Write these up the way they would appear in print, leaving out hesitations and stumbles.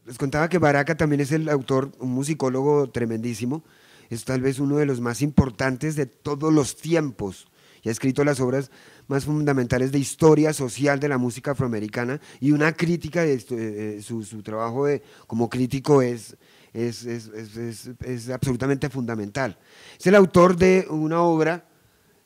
les contaba que Baraka también es el autor, un musicólogo tremendísimo, es tal vez uno de los más importantes de todos los tiempos y ha escrito las obras más fundamentales de historia social de la música afroamericana y una crítica de su trabajo como crítico es absolutamente fundamental. Es el autor de una obra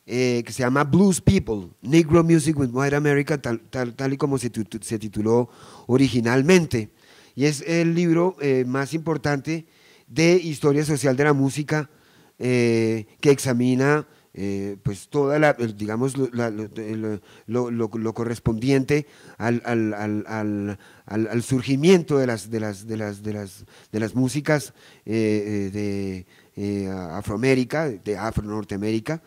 que se llama Blues People, Negro Music with White America, tal y como se tituló originalmente. Y es el libro más importante de historia social de la música que examina pues toda digamos, lo correspondiente al surgimiento de las músicas Afroamérica, de Afro-Norteamérica,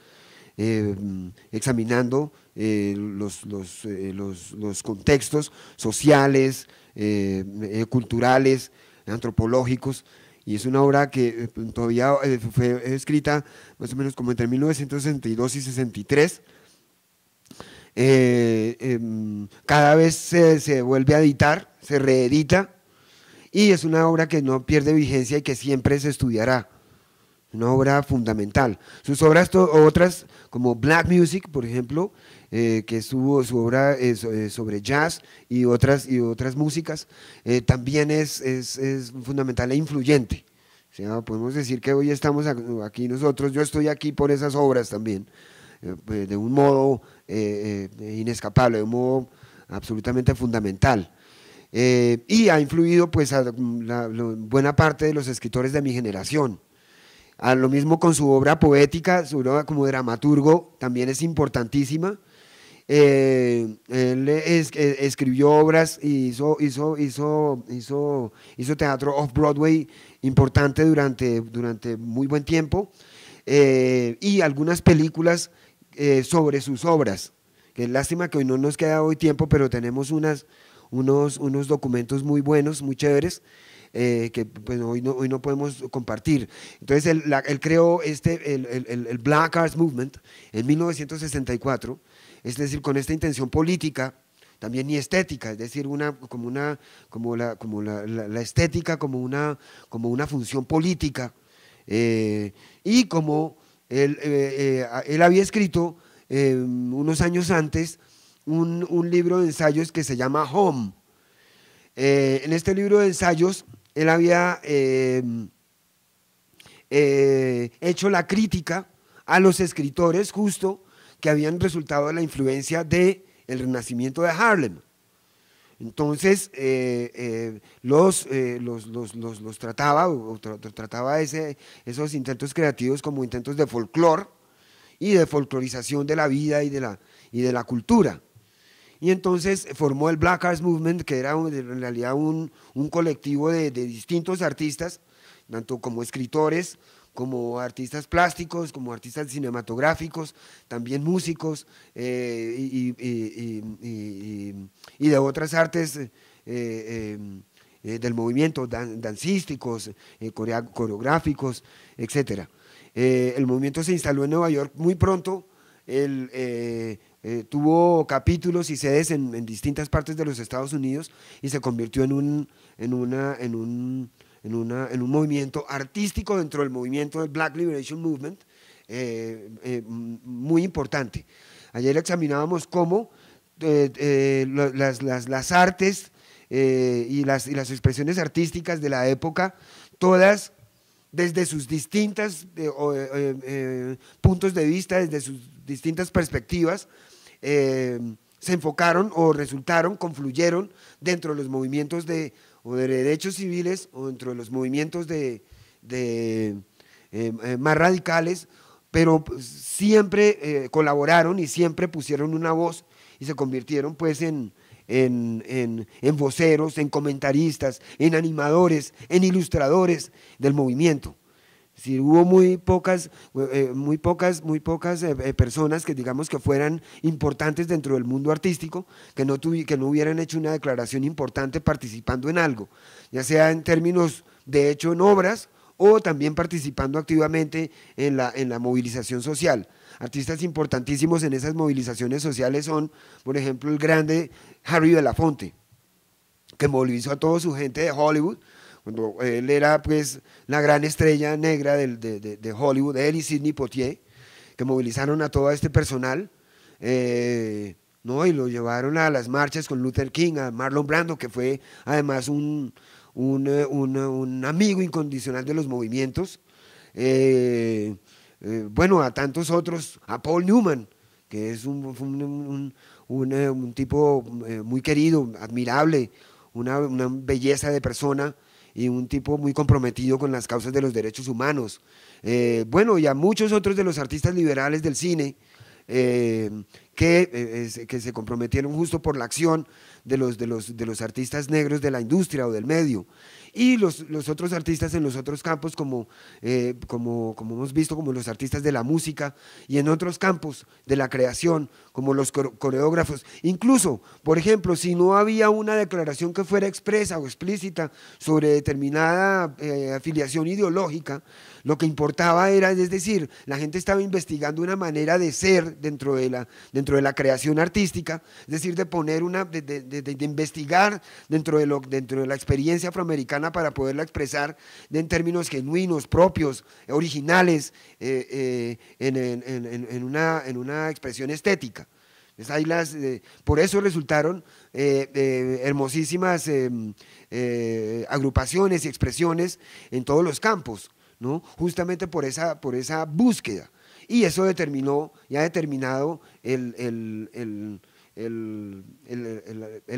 examinando los contextos sociales, culturales, antropológicos, y es una obra que todavía fue escrita más o menos como entre 1962 y 63. Cada vez se vuelve a editar, se reedita, y es una obra que no pierde vigencia y que siempre se estudiará. Una obra fundamental. Sus obras otras, como Black Music, por ejemplo, que es su obra sobre jazz y otras músicas, también es fundamental e influyente. O sea, podemos decir que hoy estamos aquí nosotros, yo estoy aquí por esas obras también, de un modo inescapable, de un modo absolutamente fundamental. Y ha influido pues a buena parte de los escritores de mi generación. A lo mismo con su obra poética, su obra como dramaturgo también es importantísima. Él escribió obras y hizo teatro off-Broadway importante durante muy buen tiempo, y algunas películas sobre sus obras. Que es lástima que hoy no nos queda hoy tiempo, pero tenemos unos documentos muy buenos, muy chéveres, que pues, hoy no podemos compartir. Entonces él creó el Black Arts Movement en 1964, es decir, con esta intención política, también y estética, es decir, como la estética como una función política, y como él había escrito unos años antes un libro de ensayos que se llama Home. En este libro de ensayos él había hecho la crítica a los escritores justo que habían resultado de la influencia del renacimiento de Harlem. Entonces los trataba, trataba esos intentos creativos como intentos de folclore y de folclorización de la vida y de la cultura. Y entonces formó el Black Arts Movement, que era en realidad un colectivo de distintos artistas, tanto como escritores, como artistas plásticos, como artistas cinematográficos, también músicos, y de otras artes del movimiento, dancísticos, coreográficos, etc. El movimiento se instaló en Nueva York muy pronto. Tuvo capítulos y sedes en distintas partes de los Estados Unidos y se convirtió en un movimiento artístico dentro del movimiento del Black Liberation Movement, muy importante. Ayer examinábamos cómo las artes y las expresiones artísticas de la época, todas desde sus distintos puntos de vista, desde sus distintas perspectivas, se enfocaron o resultaron, confluyeron dentro de los movimientos o de derechos civiles o dentro de los movimientos más radicales, pero siempre colaboraron y siempre pusieron una voz y se convirtieron pues en voceros, en comentaristas, en animadores, en ilustradores del movimiento. Si hubo muy pocas personas que digamos que fueran importantes dentro del mundo artístico, que no hubieran hecho una declaración importante participando en algo, ya sea en términos de hecho en obras o también participando activamente en la movilización social. Artistas importantísimos en esas movilizaciones sociales son, por ejemplo, el grande Harry Belafonte, que movilizó a toda su gente de Hollywood, cuando él era pues la gran estrella negra de Hollywood, él y Sidney Poitier, que movilizaron a todo este personal, ¿no? Y lo llevaron a las marchas con Luther King, a Marlon Brando, que fue además un amigo incondicional de los movimientos, bueno, a tantos otros, a Paul Newman, que es un tipo muy querido, admirable, una belleza de persona y un tipo muy comprometido con las causas de los derechos humanos. Bueno, y a muchos otros de los artistas liberales del cine que se comprometieron justo por la acción de los artistas negros de la industria o del medio. Y los otros artistas en los otros campos, como hemos visto, como los artistas de la música y en otros campos de la creación, como los coreógrafos. Incluso, por ejemplo, si no había una declaración que fuera expresa o explícita sobre determinada afiliación ideológica, lo que importaba era, es decir, la gente estaba investigando una manera de ser dentro de la creación artística, es decir, de poner de investigar dentro de la experiencia afroamericana para poderla expresar en términos genuinos, propios, originales, en una expresión estética. Por eso resultaron hermosísimas agrupaciones y expresiones en todos los campos, ¿no? Justamente por esa búsqueda. Y eso ha determinado el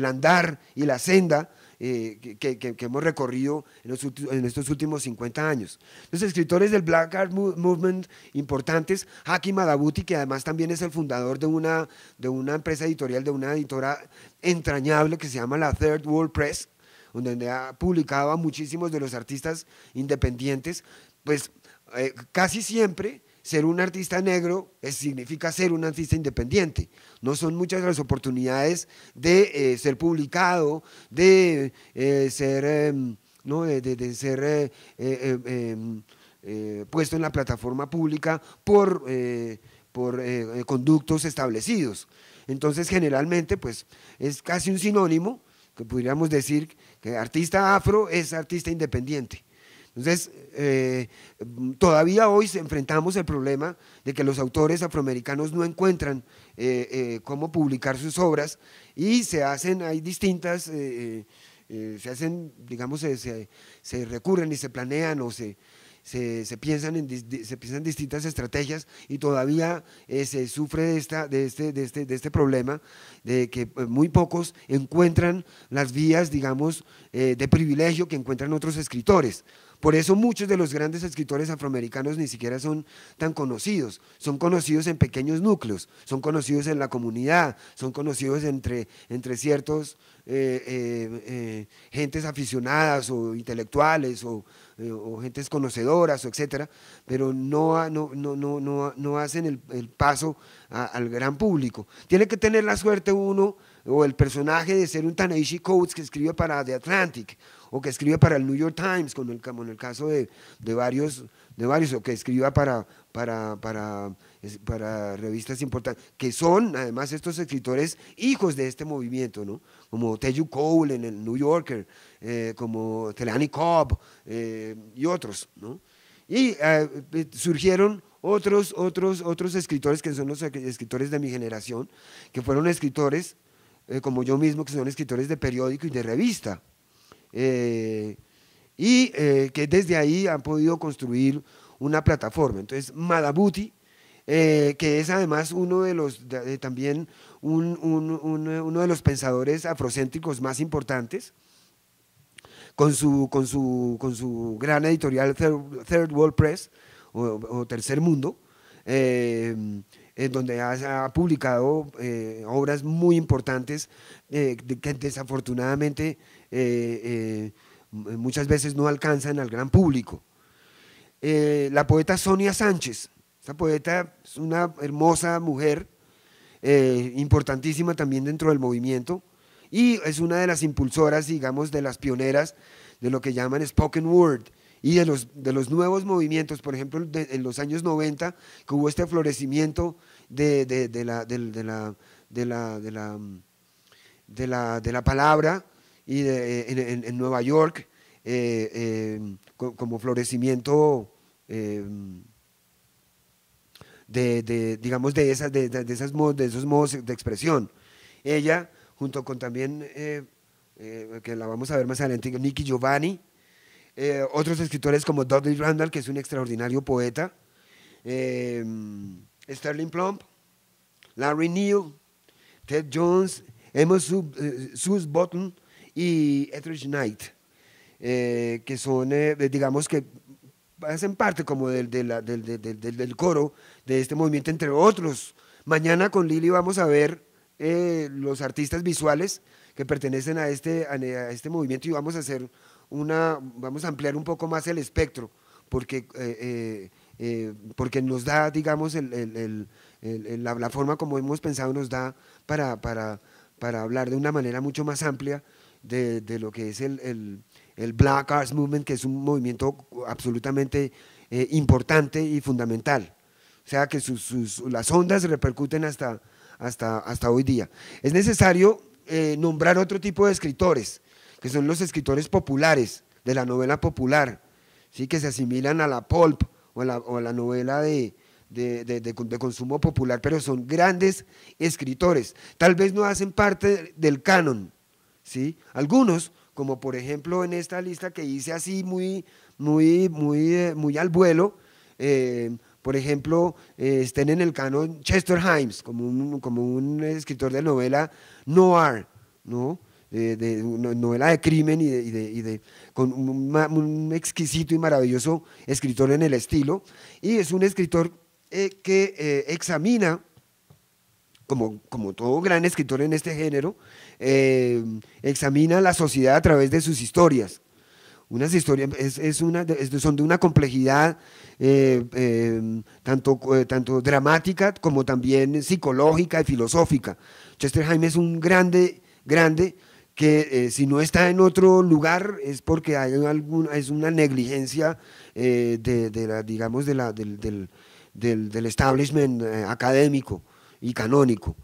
andar y la senda que hemos recorrido en estos últimos 50 años. Los escritores del Black Art Movement importantes, Haki Madhubuti, que además también es el fundador de una empresa editorial, de una editora entrañable que se llama la Third World Press, donde ha publicado a muchísimos de los artistas independientes, pues casi siempre ser un artista negro significa ser un artista independiente. No son muchas las oportunidades de ser publicado, de ser, ¿no? de ser puesto en la plataforma pública por conductos establecidos. Entonces, generalmente, pues, es casi un sinónimo, que podríamos decir que artista afro es artista independiente. Entonces, todavía hoy enfrentamos el problema de que los autores afroamericanos no encuentran cómo publicar sus obras y hay distintas, se digamos, se recurren y se planean o se piensan distintas estrategias y todavía se sufre de este problema de que muy pocos encuentran las vías, digamos, de privilegio que encuentran otros escritores. Por eso muchos de los grandes escritores afroamericanos ni siquiera son tan conocidos, son conocidos en pequeños núcleos, son conocidos en la comunidad, son conocidos entre ciertos gentes aficionadas o intelectuales o gentes conocedoras, etcétera, pero no hacen el paso al gran público. Tiene que tener la suerte uno o el personaje de ser un Ta-Nehisi Coates que escribe para The Atlantic o que escribe para el New York Times, como en el caso de varios, o que escriba para revistas importantes, que son además estos escritores hijos de este movimiento, ¿no? Como Teju Cole en el New Yorker, como Telani Cobb y otros, ¿no? Y surgieron otros escritores que son los escritores de mi generación, que fueron escritores como yo mismo, que son escritores de periódico y de revista, que desde ahí han podido construir una plataforma. Entonces, Madhubuti, que es además también uno de los pensadores afrocéntricos más importantes, con su gran editorial Third World Press o Tercer Mundo, en donde ha publicado obras muy importantes que desafortunadamente muchas veces no alcanzan al gran público. La poeta Sonia Sánchez, esta poeta es una hermosa mujer, importantísima también dentro del movimiento, y es una de las impulsoras, digamos, de las pioneras de lo que llaman spoken word y de los nuevos movimientos. Por ejemplo, en los años 90, que hubo este florecimiento de la palabra, y en Nueva York, como florecimiento digamos, de esos modos de expresión. Ella, junto con también, que la vamos a ver más adelante, Nikki Giovanni, otros escritores como Dudley Randall, que es un extraordinario poeta, Sterling Plumb, Larry Neal, Ted Jones, Amos Button y Etheridge Knight, que son, digamos que hacen parte como del coro de este movimiento, entre otros. Mañana con Lili vamos a ver los artistas visuales que pertenecen a este movimiento, y vamos a hacer vamos a ampliar un poco más el espectro, porque nos da, digamos, la forma como hemos pensado nos da para hablar de una manera mucho más amplia de lo que es el Black Arts Movement, que es un movimiento absolutamente importante y fundamental. O sea que las ondas repercuten hasta hoy día. Es necesario nombrar otro tipo de escritores, que son los escritores populares, de la novela popular, ¿sí? Que se asimilan a la pulp o a la novela de consumo popular, pero son grandes escritores. Tal vez no hacen parte del canon, ¿sí? Algunos, como por ejemplo en esta lista que hice así muy al vuelo, por ejemplo, estén en el canon Chester Himes, como un escritor de novela noir, ¿no? De una novela de crimen con un exquisito y maravilloso escritor en el estilo, y es un escritor que examina, como todo gran escritor en este género, examina la sociedad a través de sus historias. Unas historias son de una complejidad tanto dramática como también psicológica y filosófica. Chester Himes es un grande que si no está en otro lugar es porque es una negligencia digamos del establishment académico y canónico.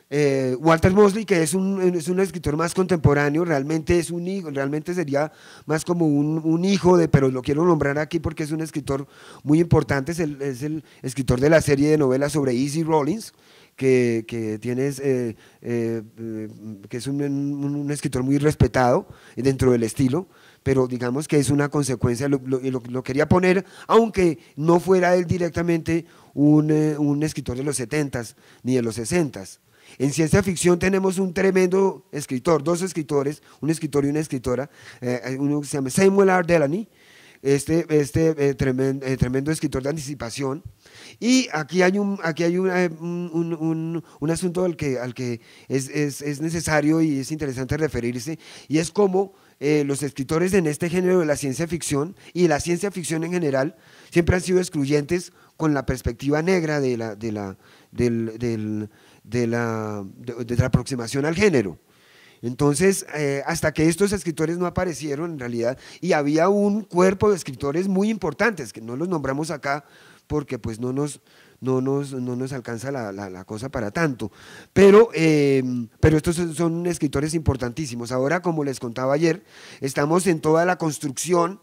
Walter Mosley, que es un escritor más contemporáneo, realmente es un hijo, realmente sería más como un hijo pero lo quiero nombrar aquí porque es un escritor muy importante, es el escritor de la serie de novelas sobre Easy Rawlins, que es un escritor muy respetado dentro del estilo, pero digamos que es una consecuencia, lo quería poner, aunque no fuera él directamente un escritor de los 70s ni de los 60s. En ciencia ficción tenemos un tremendo escritor, dos escritores, un escritor y una escritora, uno que se llama Samuel R. Delany, tremendo escritor de anticipación. Y aquí hay un asunto al que es necesario y es interesante referirse, y es cómo los escritores en este género de la ciencia ficción y la ciencia ficción en general siempre han sido excluyentes con la perspectiva negra de la aproximación al género. Entonces, hasta que estos escritores no aparecieron en realidad, y había un cuerpo de escritores muy importantes, que no los nombramos acá porque pues no nos alcanza la cosa para tanto, pero estos son escritores importantísimos. Ahora, como les contaba ayer, estamos en toda la construcción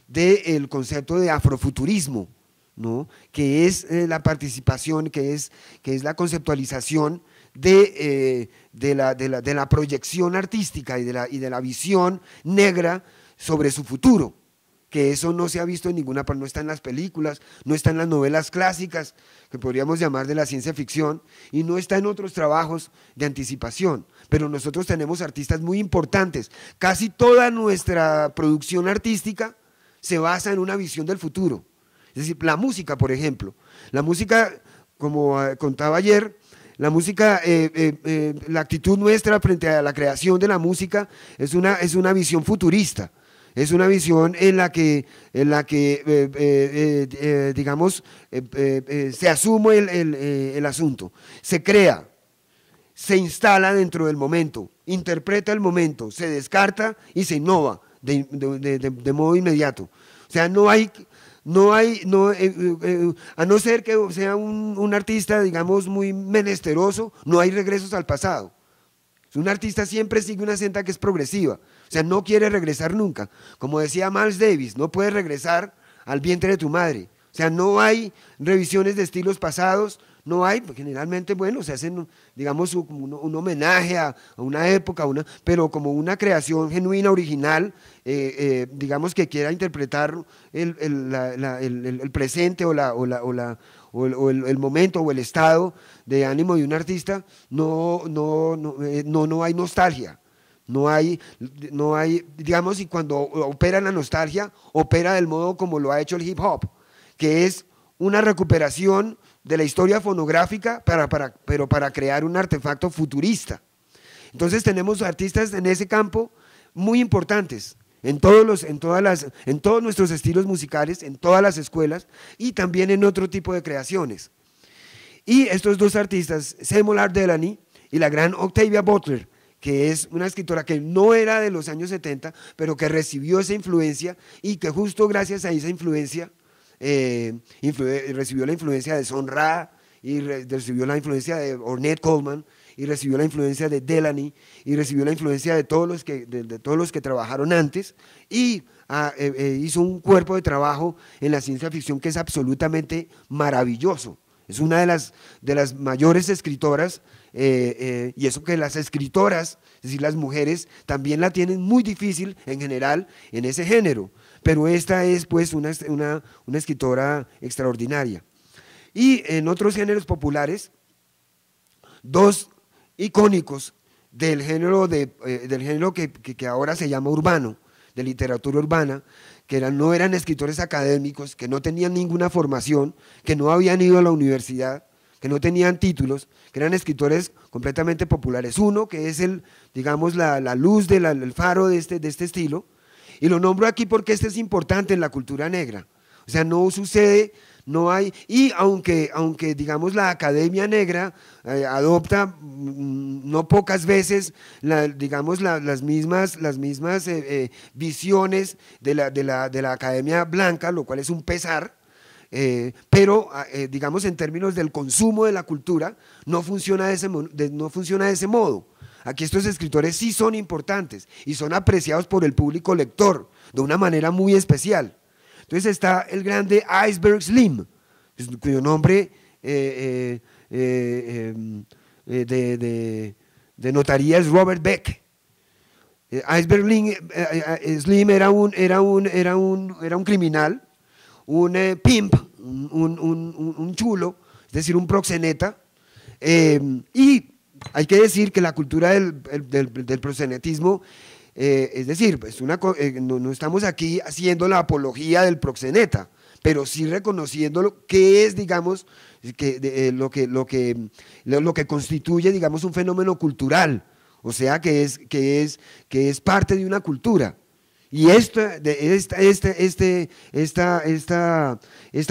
del concepto de afrofuturismo, ¿no? Que es la participación, que es la conceptualización de la proyección artística y de la visión negra sobre su futuro, que eso no se ha visto en ninguna parte, no está en las películas, no está en las novelas clásicas, que podríamos llamar de la ciencia ficción, y no está en otros trabajos de anticipación. Pero nosotros tenemos artistas muy importantes. Casi toda nuestra producción artística se basa en una visión del futuro. Es decir, la música, por ejemplo. La música, como contaba ayer, la música, la actitud nuestra frente a la creación de la música es una visión futurista. Es una visión en la que digamos, se asume el asunto, se crea, se instala dentro del momento, interpreta el momento, se descarta y se innova de modo inmediato. O sea, a no ser que sea un artista, digamos, muy menesteroso, no hay regresos al pasado. Un artista siempre sigue una senda que es progresiva, o sea, no quiere regresar nunca. Como decía Miles Davis, no puedes regresar al vientre de tu madre. O sea, no hay revisiones de estilos pasados, no hay, generalmente, bueno, se hacen, digamos, un homenaje a una época, pero como una creación genuina, original, digamos que quiera interpretar el presente o el momento o el estado de ánimo de un artista, no hay nostalgia. No hay, digamos, y cuando opera la nostalgia, opera del modo como lo ha hecho el hip hop, que es una recuperación de la historia fonográfica, pero para crear un artefacto futurista. Entonces tenemos artistas en ese campo muy importantes, en todos nuestros estilos musicales, en todas las escuelas y también en otro tipo de creaciones. Y estos dos artistas, Seymour Art Delany y la gran Octavia Butler, que es una escritora que no era de los años 70, pero que recibió esa influencia y que justo gracias a esa influencia recibió la influencia de Sun Ra y recibió la influencia de Ornette Coleman y recibió la influencia de Delany y recibió la influencia de todos los que trabajaron antes y hizo un cuerpo de trabajo en la ciencia ficción que es absolutamente maravilloso. Es una de las mayores escritoras y eso que las escritoras, es decir, las mujeres, también la tienen muy difícil en general en ese género, pero esta es pues una escritora extraordinaria. Y en otros géneros populares, dos icónicos del género que ahora se llama urbano, de literatura urbana, que no eran escritores académicos, que no tenían ninguna formación, que no habían ido a la universidad, que no tenían títulos, que eran escritores completamente populares. Uno, que es digamos, la luz el faro de este estilo, y lo nombro aquí porque este es importante en la cultura negra. O sea, no sucede, no hay, y aunque digamos la academia negra adopta no pocas veces digamos las mismas visiones de la academia blanca, lo cual es un pesar, pero digamos en términos del consumo de la cultura no funciona de ese modo. Aquí estos escritores sí son importantes y son apreciados por el público lector de una manera muy especial. Entonces está el grande Iceberg Slim, cuyo nombre de notaría es Robert Beck. Iceberg Slim era un criminal, un pimp, un chulo, es decir, un proxeneta, y hay que decir que la cultura del proxenetismo, es decir, pues no estamos aquí haciendo la apología del proxeneta, pero sí reconociendo lo que es, digamos, lo que constituye, digamos, un fenómeno cultural, o sea, que es parte de una cultura. Y esta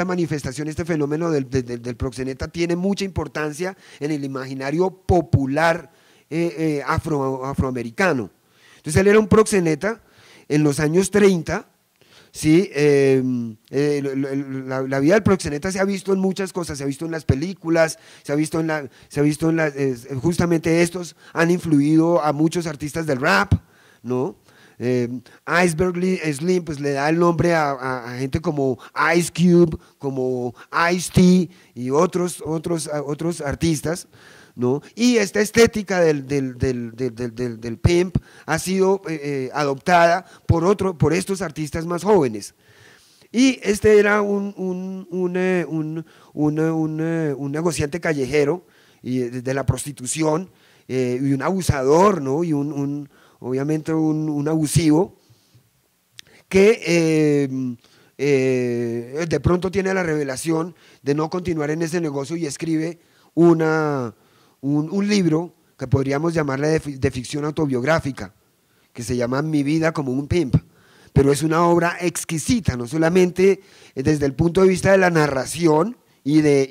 manifestación, este fenómeno del proxeneta tiene mucha importancia en el imaginario popular afroamericano. Entonces él era un proxeneta en los años 30, ¿sí? La vida del proxeneta se ha visto en muchas cosas, se ha visto en las películas, justamente estos han influido a muchos artistas del rap, ¿no? Iceberg Slim pues le da el nombre a gente como Ice Cube, como Ice-T y otros artistas, ¿no? Y esta estética del pimp ha sido adoptada por estos artistas más jóvenes. Y este era un negociante callejero de la prostitución y un abusador, ¿no? Y obviamente un abusivo que de pronto tiene la revelación de no continuar en ese negocio y escribe un libro que podríamos llamarle de ficción autobiográfica, que se llama Mi vida como un pimp, pero es una obra exquisita, no solamente desde el punto de vista de la narración y de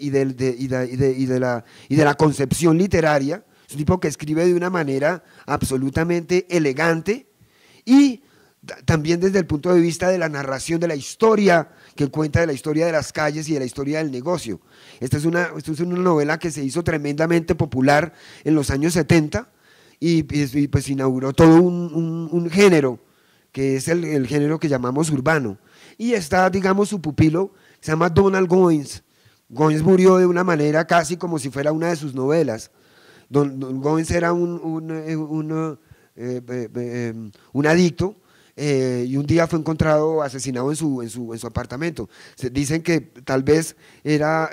la concepción literaria. Es un tipo que escribe de una manera absolutamente elegante y también desde el punto de vista de la narración de la historia, que cuenta de la historia de las calles y de la historia del negocio. Esta es una novela que se hizo tremendamente popular en los años 70 y pues inauguró todo un género, que es el género que llamamos urbano. Y está, digamos, su pupilo, se llama Donald Goines. Goines murió de una manera casi como si fuera una de sus novelas. Don Goines era un adicto, y un día fue encontrado asesinado en su apartamento. Dicen que tal vez era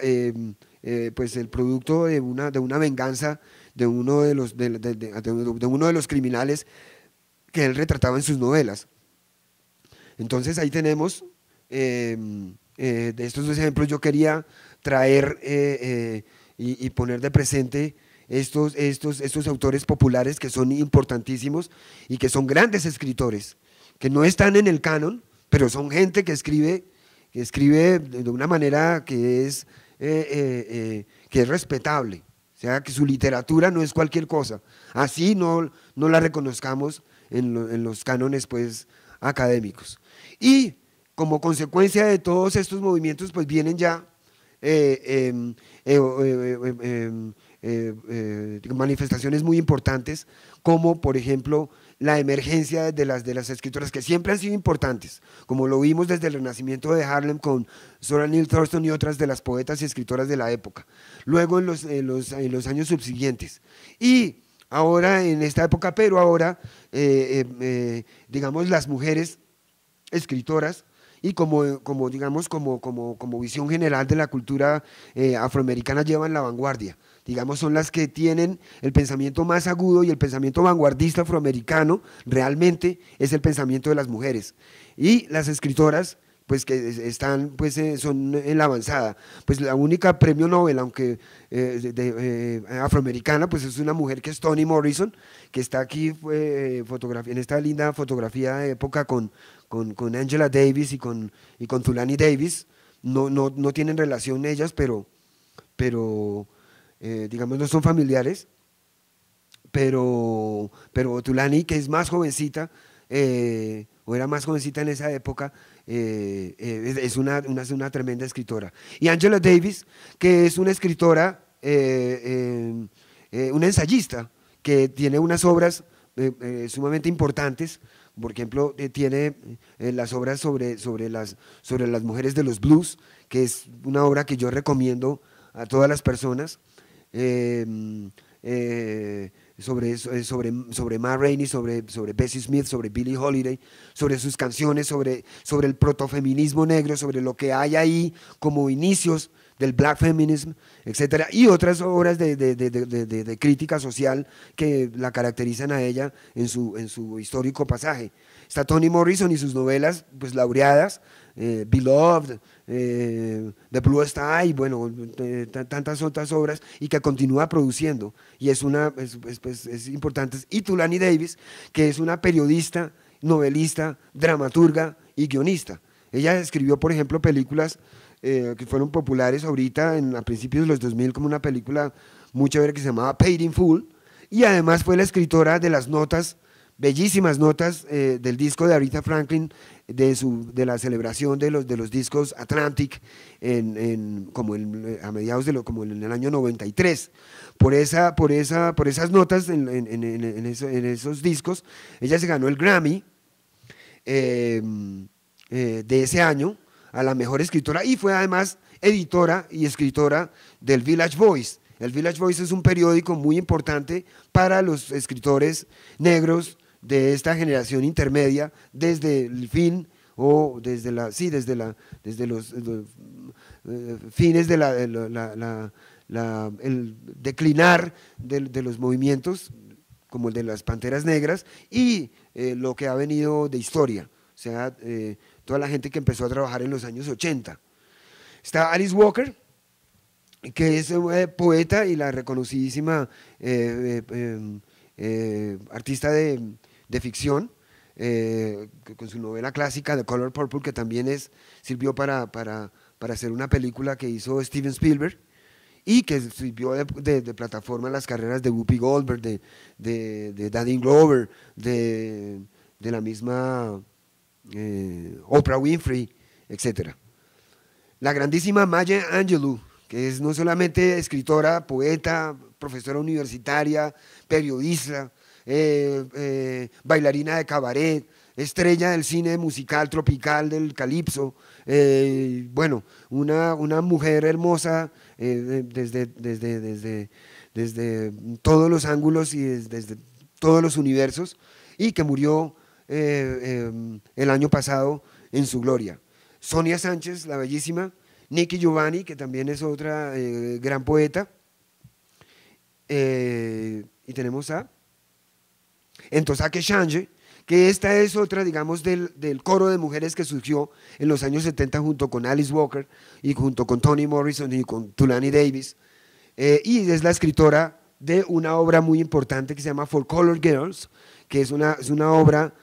pues el producto de una venganza de uno de los criminales que él retrataba en sus novelas. Entonces ahí tenemos, de estos dos ejemplos yo quería traer y poner de presente estos autores populares que son importantísimos y que son grandes escritores, que no están en el canon, pero son gente que escribe de una manera que es respetable. O sea, que su literatura no es cualquier cosa. Así no la reconozcamos en los cánones pues, académicos. Y como consecuencia de todos estos movimientos, pues vienen ya manifestaciones muy importantes, como por ejemplo la emergencia de las escritoras que siempre han sido importantes, como lo vimos desde el Renacimiento de Harlem con Zora Neale Thurston y otras de las poetas y escritoras de la época, luego en los años subsiguientes, y ahora en esta época, pero ahora digamos las mujeres escritoras y digamos, como visión general de la cultura afroamericana llevan la vanguardia. Digamos, son las que tienen el pensamiento más agudo y el pensamiento vanguardista afroamericano realmente es el pensamiento de las mujeres. Y las escritoras, pues que están, pues son en la avanzada. Pues la única premio Nobel, aunque afroamericana, pues es una mujer que es Toni Morrison, que está aquí en esta linda fotografía de época con Angela Davis y con Thulani Davis. No tienen relación ellas, pero digamos no son familiares, pero Thulani, que es más jovencita, o era más jovencita en esa época, es una tremenda escritora. Y Angela Davis, que es una escritora, una ensayista, que tiene unas obras sumamente importantes. Por ejemplo, tiene las obras sobre las mujeres de los blues, que es una obra que yo recomiendo a todas las personas. Sobre Ma Rainey, sobre Bessie Smith, sobre Billie Holiday, sobre sus canciones, sobre el protofeminismo negro, sobre lo que hay ahí como inicios del black feminism, etcétera, y otras obras de crítica social que la caracterizan a ella en su histórico pasaje. Está Toni Morrison y sus novelas pues laureadas, Beloved, The Blue Sky, bueno, tantas otras obras, y que continúa produciendo, y es importante. Y Thulani Davis, que es una periodista, novelista, dramaturga y guionista. Ella escribió, por ejemplo, películas que fueron populares ahorita a principios de los 2000, como una película muy chévere que se llamaba Paid in Full, y además fue la escritora de las notas, bellísimas notas del disco de Aretha Franklin, de la celebración de los discos Atlantic a mediados como en el año 93. Por esas notas en esos discos, ella se ganó el Grammy de ese año a la mejor escritora, y fue además editora y escritora del Village Voice. El Village Voice es un periódico muy importante para los escritores negros de esta generación intermedia, desde el fin o desde los fines el declinar de los movimientos como el de las Panteras Negras, y lo que ha venido de historia, o sea, toda la gente que empezó a trabajar en los años 80. Está Alice Walker, que es poeta y la reconocidísima artista de ficción, con su novela clásica The Color Purple, que también sirvió para hacer una película que hizo Steven Spielberg, y que sirvió de plataforma a las carreras de Whoopi Goldberg, de Danny Glover, de la misma Oprah Winfrey, etc. La grandísima Maya Angelou, que es no solamente escritora, poeta, profesora universitaria, periodista, bailarina de cabaret, estrella del cine musical tropical del calipso, bueno, una mujer hermosa desde todos los ángulos y desde todos los universos, y que murió el año pasado en su gloria. Sonia Sánchez, la bellísima, Nikki Giovanni, que también es otra gran poeta, y tenemos a Ntozake Shange, que esta es otra, digamos, del coro de mujeres que surgió en los años 70 junto con Alice Walker y junto con Toni Morrison y con Thulani Davis, y es la escritora de una obra muy importante que se llama For Colored Girls, que es una obra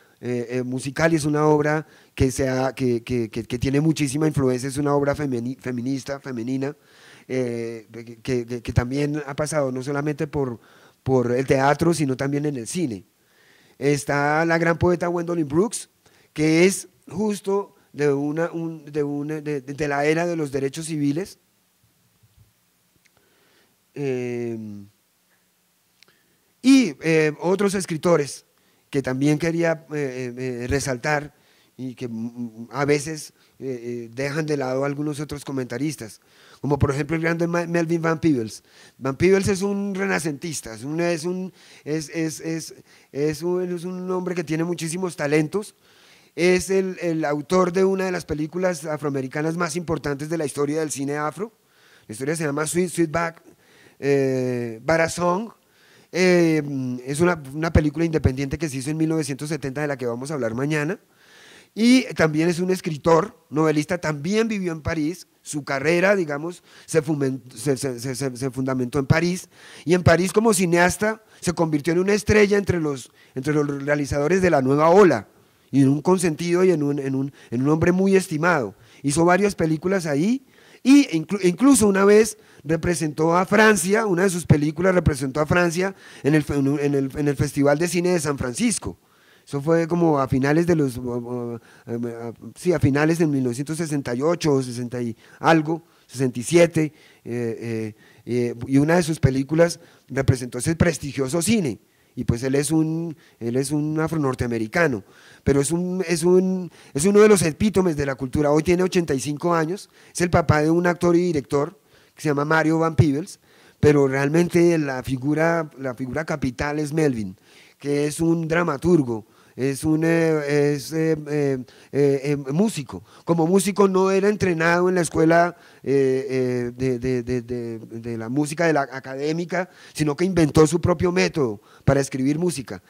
musical, y es una obra que tiene muchísima influencia, es una obra feminista, femenina, que también ha pasado no solamente por el teatro, sino también en el cine. Está la gran poeta Gwendolyn Brooks, que es justo de la era de los derechos civiles. Y otros escritores que también quería resaltar y que a veces dejan de lado a algunos otros comentaristas, como por ejemplo el grande Melvin Van Peebles. Van Peebles es un renacentista, es un hombre que tiene muchísimos talentos, es el autor de una de las películas afroamericanas más importantes de la historia del cine afro. La historia se llama Sweetback Bara Song. Es una película independiente que se hizo en 1970, de la que vamos a hablar mañana. Y también es un escritor, novelista, también vivió en París. Su carrera, digamos, se fundamentó en París, y en París como cineasta se convirtió en una estrella entre los realizadores de la nueva ola, y en un consentido y en un hombre muy estimado. Hizo varias películas ahí, y incluso una vez representó a Francia, una de sus películas representó a Francia en el Festival de Cine de San Francisco. Eso fue como a finales de a finales de 1968 o 60 y algo, 67, y una de sus películas representó ese prestigioso cine. Y pues él es un afro-norteamericano, pero es uno de los epítomes de la cultura. Hoy tiene 85 años, es el papá de un actor y director que se llama Mario Van Peebles, pero realmente la figura capital es Melvin, que es un dramaturgo, es músico. Como músico no era entrenado en la escuela de la música, de la académica, sino que inventó su propio método para escribir música.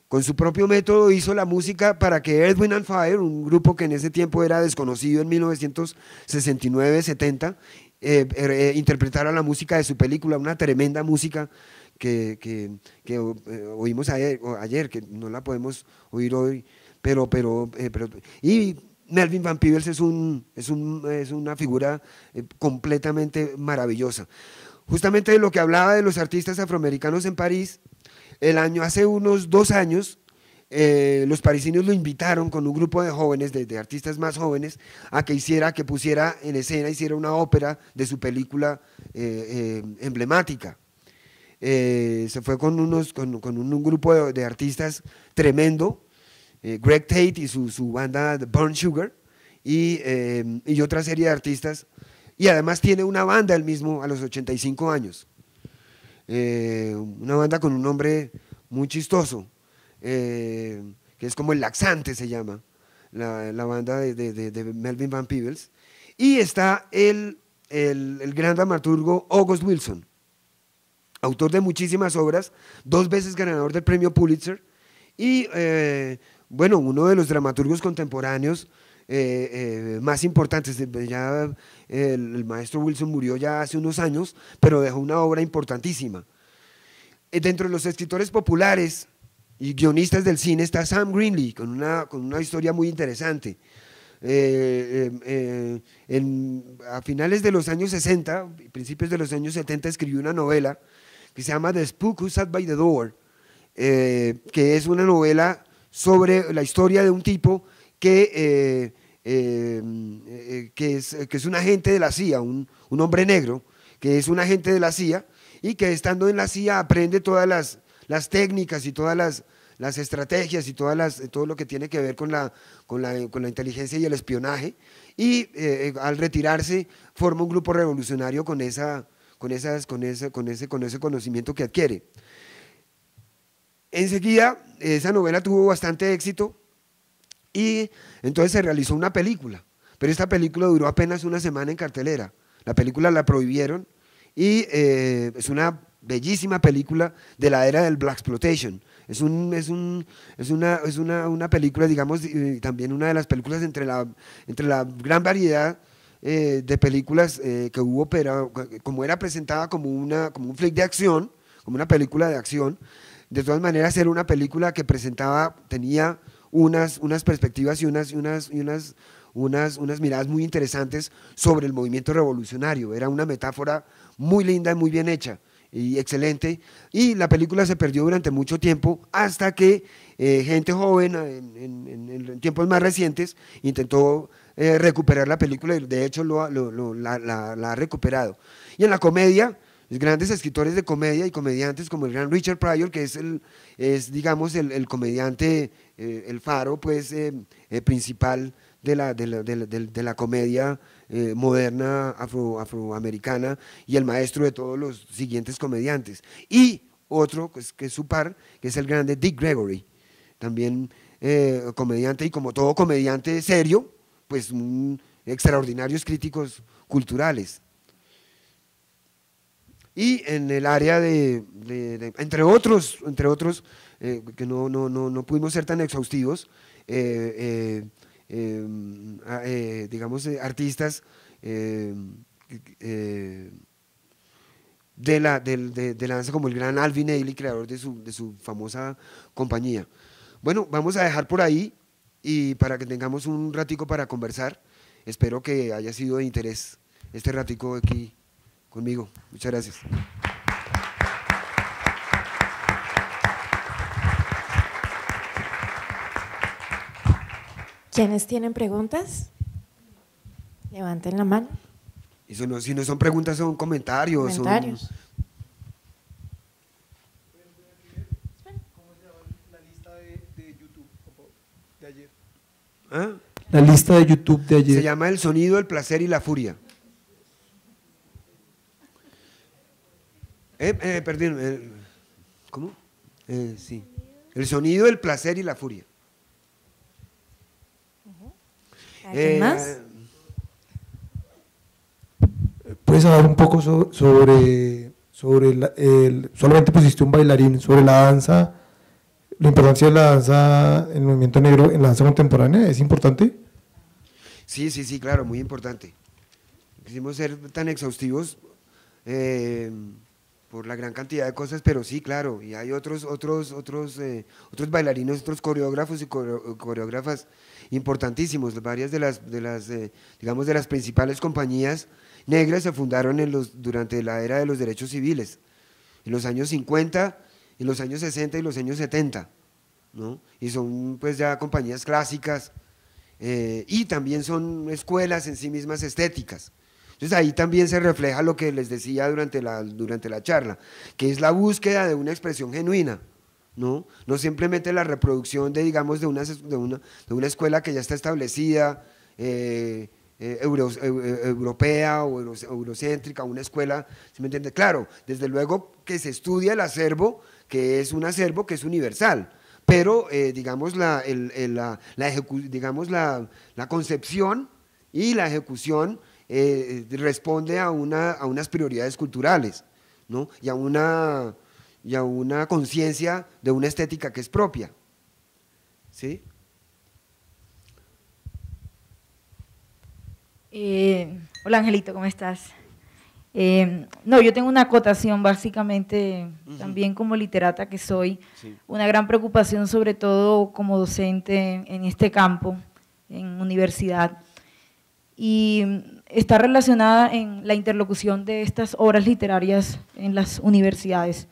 Con su propio método hizo la música para que Earth, Wind and Fire, un grupo que en ese tiempo era desconocido en 1969-70, interpretara la música de su película, una tremenda música que oímos ayer, que no la podemos oír hoy, y Melvin Van Peebles es una figura completamente maravillosa. Justamente de lo que hablaba de los artistas afroamericanos en París, hace unos 2 años, los parisinos lo invitaron con un grupo de jóvenes, de artistas más jóvenes, a que pusiera en escena, hiciera una ópera de su película emblemática. Se fue con un grupo de artistas tremendo, Greg Tate y su banda The Burnt Sugar, y otra serie de artistas, y además tiene una banda él mismo a los 85 años, una banda con un nombre muy chistoso, que es como El Laxante, se llama la banda de Melvin Van Peebles. Y está el gran dramaturgo August Wilson, autor de muchísimas obras, 2 veces ganador del premio Pulitzer, y bueno, uno de los dramaturgos contemporáneos más importantes. Ya el maestro Wilson murió ya hace unos años, pero dejó una obra importantísima. Dentro de los escritores populares y guionistas del cine está Sam Greenlee, con una historia muy interesante. A finales de los años 60, principios de los años 70, escribió una novela que se llama The Spook Who Sat by the Door, que es una novela sobre la historia de un tipo que es un agente de la CIA, un hombre negro, que es un agente de la CIA, y que estando en la CIA aprende todas las técnicas y todas las estrategias y todo lo que tiene que ver con la inteligencia y el espionaje, y al retirarse forma un grupo revolucionario con ese conocimiento que adquiere. Enseguida esa novela tuvo bastante éxito y entonces se realizó una película, pero esta película duró apenas una semana en cartelera. La película la prohibieron y es una bellísima película de la era del Blaxploitation. Es una película, digamos, también una de las películas entre la gran variedad de películas que hubo, pero como era presentada como un flick de acción, como una película de acción, de todas maneras era una película que tenía unas perspectivas y unas miradas muy interesantes sobre el movimiento revolucionario. Era una metáfora muy linda y muy bien hecha y excelente, y la película se perdió durante mucho tiempo hasta que gente joven en tiempos más recientes intentó recuperar la película, y de hecho la ha recuperado. Y en la comedia, los grandes escritores de comedia y comediantes como el gran Richard Pryor, que digamos el comediante, el faro pues principal de la comedia moderna afroamericana, y el maestro de todos los siguientes comediantes. Y otro pues, que es su par, que es el grande Dick Gregory, también comediante, y como todo comediante serio, pues extraordinarios críticos culturales. Y en el área entre otros que no pudimos ser tan exhaustivos, digamos, artistas de la danza, como el gran Alvin Ailey, creador de su famosa compañía. Bueno, vamos a dejar por ahí, y para que tengamos un ratico para conversar. Espero que haya sido de interés este ratico aquí conmigo. Muchas gracias. ¿Quiénes tienen preguntas? Levanten la mano. Y si no son preguntas, son comentarios. Comentarios. ¿Cómo se llama la lista de YouTube de ayer? ¿Ah? La lista de YouTube de ayer. Se llama El sonido, el placer y la furia. Perdón, ¿cómo? Sí. El sonido, el placer y la furia. ¿Alguien más? ¿Puedes hablar un poco sobre solamente pusiste un bailarín, sobre la danza, la importancia de la danza en el movimiento negro, en la danza contemporánea? ¿Es importante? Sí, claro, muy importante. Quisimos ser tan exhaustivos por la gran cantidad de cosas, pero sí, claro, y hay otros bailarines, otros coreógrafos y coreógrafas importantísimos. Varias de las principales compañías negras se fundaron durante la era de los derechos civiles, en los años 50, en los años 60 y los años 70, ¿no? Y son pues ya compañías clásicas, y también son escuelas en sí mismas estéticas. Entonces ahí también se refleja lo que les decía durante la charla, que es la búsqueda de una expresión genuina, ¿no? No simplemente la reproducción digamos, de una escuela que ya está establecida, europea o eurocéntrica, una escuela, ¿sí me entiende? Claro, desde luego que se estudia el acervo, que es un acervo que es universal, pero digamos la concepción y la ejecución responde a unas prioridades culturales, ¿no? y a una conciencia de una estética que es propia, ¿sí? Hola Angelito, ¿cómo estás? No, yo tengo una acotación básicamente, también como literata que soy, Sí. una gran preocupación sobre todo como docente en este campo, en universidad, y está relacionada en la interlocución de estas obras literarias en las universidades.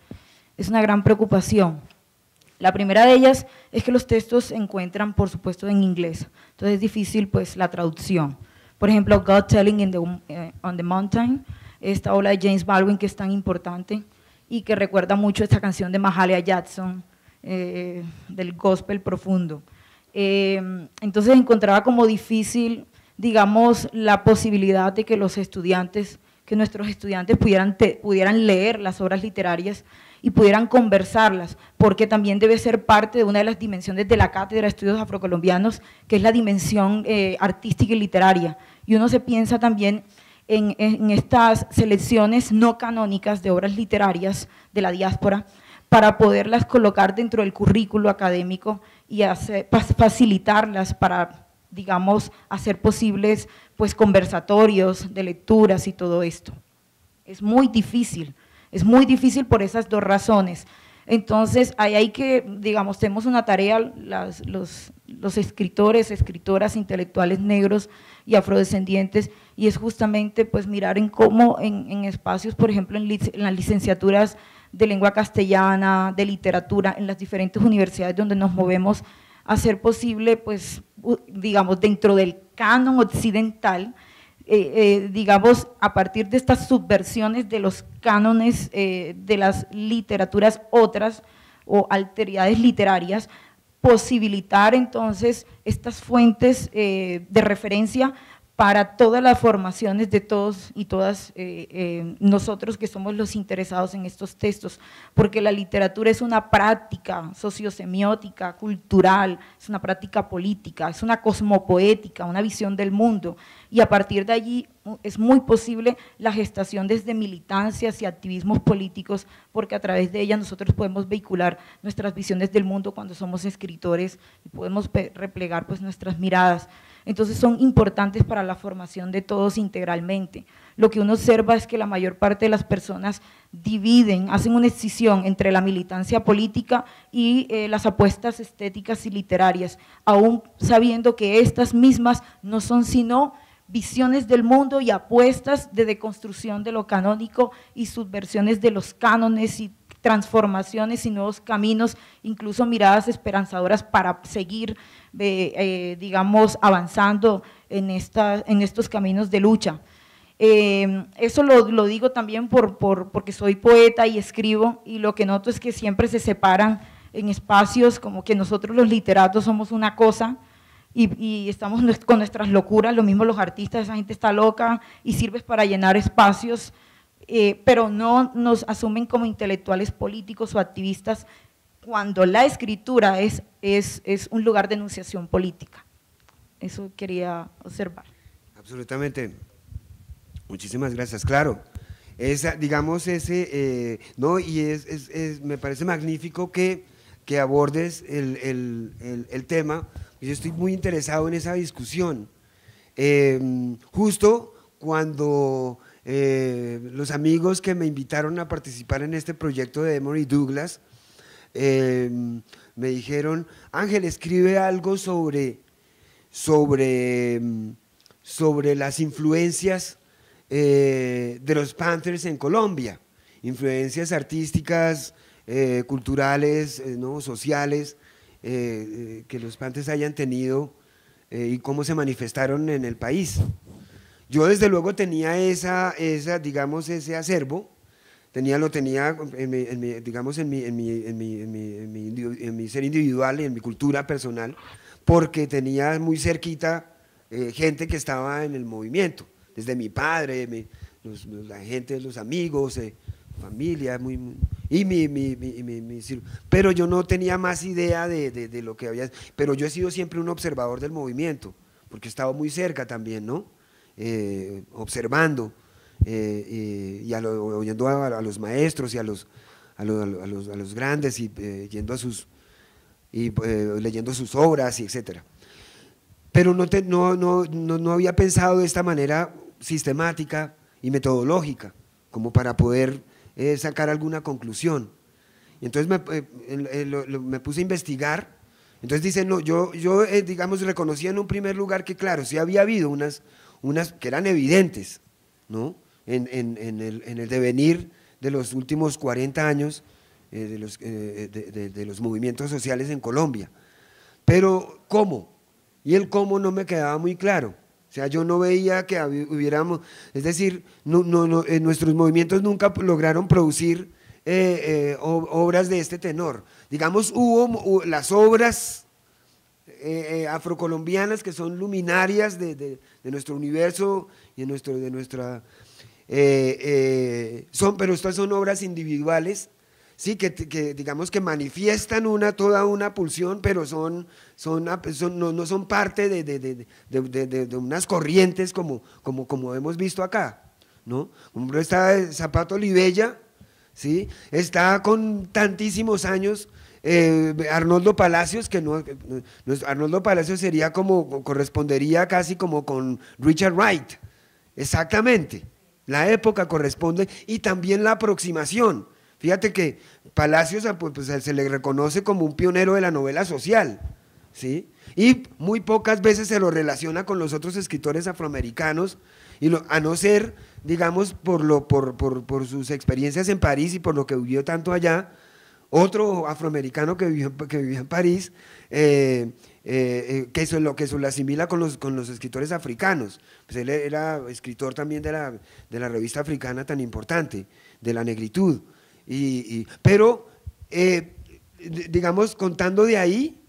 Es una gran preocupación. La primera de ellas es que los textos se encuentran, por supuesto, en inglés, entonces es difícil pues la traducción. Por ejemplo, God Telling on the Mountain, esta obra de James Baldwin que es tan importante, y que recuerda mucho esta canción de Mahalia Jackson, del gospel profundo. Entonces encontraba como difícil, digamos, la posibilidad de que los estudiantes, que nuestros estudiantes pudieran leer las obras literarias y pudieran conversarlas, porque también debe ser parte de una de las dimensiones de la Cátedra de Estudios Afrocolombianos, que es la dimensión artística y literaria. Y uno se piensa también en estas selecciones no canónicas de obras literarias de la diáspora, para poderlas colocar dentro del currículo académico y facilitarlas para, digamos, hacer posibles pues, conversatorios de lecturas y todo esto. Es muy difícil por esas dos razones. Entonces, ahí hay que, digamos, tenemos una tarea, los escritores, escritoras, intelectuales negros y afrodescendientes, y es justamente pues mirar en cómo en espacios, por ejemplo, en las licenciaturas de lengua castellana, de literatura, en las diferentes universidades donde nos movemos, hacer posible, pues, digamos, dentro del canon occidental, digamos, a partir de estas subversiones de los cánones de las literaturas otras o alteridades literarias, posibilitar entonces estas fuentes de referencia para todas las formaciones de todos y todas nosotros que somos los interesados en estos textos, porque la literatura es una práctica sociosemiótica, cultural, es una práctica política, es una cosmopoética, una visión del mundo, y a partir de allí es muy posible la gestación desde militancias y activismos políticos, porque a través de ella nosotros podemos vehicular nuestras visiones del mundo cuando somos escritores y podemos replegar pues nuestras miradas. Entonces son importantes para la formación de todos integralmente. Lo que uno observa es que la mayor parte de las personas hacen una escisión entre la militancia política y las apuestas estéticas y literarias, aún sabiendo que estas mismas no son sino visiones del mundo y apuestas de deconstrucción de lo canónico y subversiones de los cánones y transformaciones y nuevos caminos, incluso miradas esperanzadoras para seguir, digamos, avanzando en estos caminos de lucha. Eso lo digo también porque soy poeta y escribo, y lo que noto es que siempre se separan en espacios como que nosotros los literatos somos una cosa y estamos con nuestras locuras, lo mismo los artistas, esa gente está loca y sirves para llenar espacios, pero no nos asumen como intelectuales políticos o activistas cuando la escritura es un lugar de enunciación política. Eso quería observar. Absolutamente. Muchísimas gracias. Claro, digamos no, y me parece magnífico que abordes el tema. Yo estoy muy interesado en esa discusión. Justo cuando los amigos que me invitaron a participar en este proyecto de Emory Douglas me dijeron: Ángel, escribe algo sobre las influencias de los Panthers en Colombia, influencias artísticas, culturales, ¿no? Sociales, que los Panthers hayan tenido y cómo se manifestaron en el país. Yo desde luego tenía digamos, ese acervo, lo tenía digamos, en mi ser individual y en mi cultura personal, porque tenía muy cerquita gente que estaba en el movimiento, desde mi padre, la gente, los amigos, familia, pero yo no tenía más idea de lo que había, pero yo he sido siempre un observador del movimiento, porque he estado muy cerca también, ¿no? Observando y oyendo a los maestros y a los grandes y yendo a leyendo sus obras y etcétera. Pero no había pensado de esta manera sistemática y metodológica como para poder sacar alguna conclusión. Y entonces me puse a investigar. Entonces dicen, no, yo digamos, reconocía en un primer lugar que claro, sí había habido unas que eran evidentes, ¿no? En el devenir de los últimos 40 años de los movimientos sociales en Colombia. Pero ¿cómo? Y el cómo no me quedaba muy claro. O sea, yo no veía que hubiéramos, es decir, nuestros movimientos nunca lograron producir obras de este tenor. Digamos, hubo las obras afrocolombianas que son luminarias de nuestro universo y de nuestra… pero estas son obras individuales, sí, que digamos que manifiestan toda una pulsión, pero no son parte de unas corrientes como hemos visto acá, ¿no? Por ejemplo, está Zapato Olivella, ¿sí? Está con tantísimos años Arnoldo Palacios, Arnoldo Palacios correspondería casi como con Richard Wright, exactamente, la época corresponde y también la aproximación. Fíjate que Palacios pues, se le reconoce como un pionero de la novela social, ¿sí? Y muy pocas veces se lo relaciona con los otros escritores afroamericanos, a no ser, digamos, por sus experiencias en París y por lo que vivió tanto allá. Otro afroamericano que vivió en París, que eso es lo que se lo asimila con los escritores africanos. Pues él era escritor también de la revista africana tan importante, de La Negritud. Pero, digamos, contando de ahí,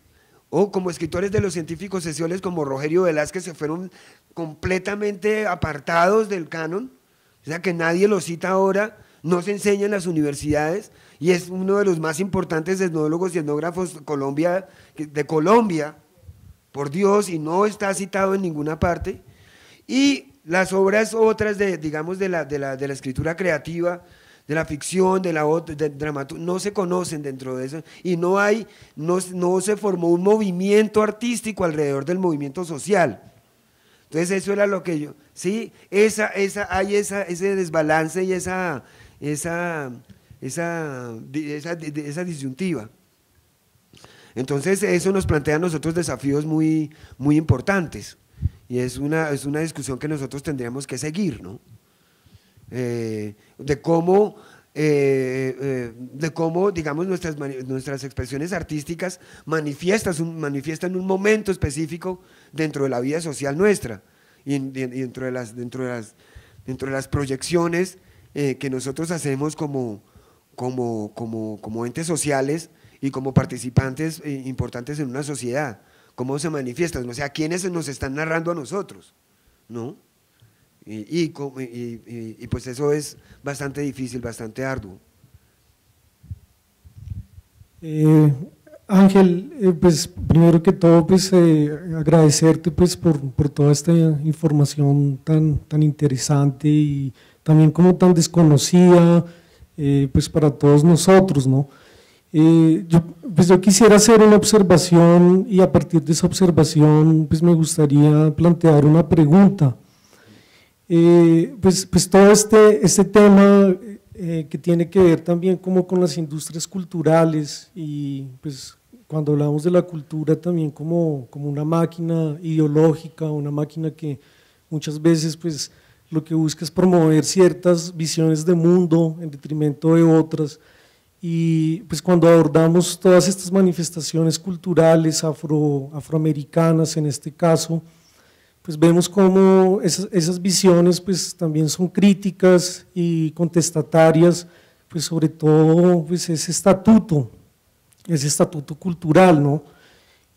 o como escritores de los científicos sociales como Rogerio Velázquez, se fueron completamente apartados del canon, o sea que nadie lo cita ahora, no se enseña en las universidades, y es uno de los más importantes etnólogos y etnógrafos de Colombia, por Dios, y no está citado en ninguna parte. Y las obras otras digamos, de la escritura creativa, de la ficción, de dramaturgia, no se conocen dentro de eso, y no se formó un movimiento artístico alrededor del movimiento social. Entonces eso era lo que yo, sí, hay ese desbalance y esa disyuntiva. Entonces eso nos plantea a nosotros desafíos muy, muy importantes, y es una discusión que nosotros tendríamos que seguir, ¿no? De cómo, digamos, nuestras expresiones artísticas manifiestan un momento específico dentro de la vida social nuestra, y dentro de las proyecciones que nosotros hacemos como entes sociales y como participantes importantes en una sociedad. ¿Cómo se manifiestan? O sea, ¿quiénes nos están narrando a nosotros? ¿No? Y pues eso es bastante difícil, bastante arduo. Ángel, pues primero que todo, pues agradecerte pues por toda esta información tan interesante y también como tan desconocida pues para todos nosotros, ¿no? Yo quisiera hacer una observación, y a partir de esa observación pues me gustaría plantear una pregunta. Pues todo este tema que tiene que ver también como con las industrias culturales, y pues cuando hablamos de la cultura también como una máquina ideológica, una máquina que muchas veces pues lo que busca es promover ciertas visiones de mundo en detrimento de otras, y pues cuando abordamos todas estas manifestaciones culturales afroamericanas en este caso, pues vemos cómo esas visiones pues también son críticas y contestatarias, pues sobre todo pues ese estatuto cultural, ¿no?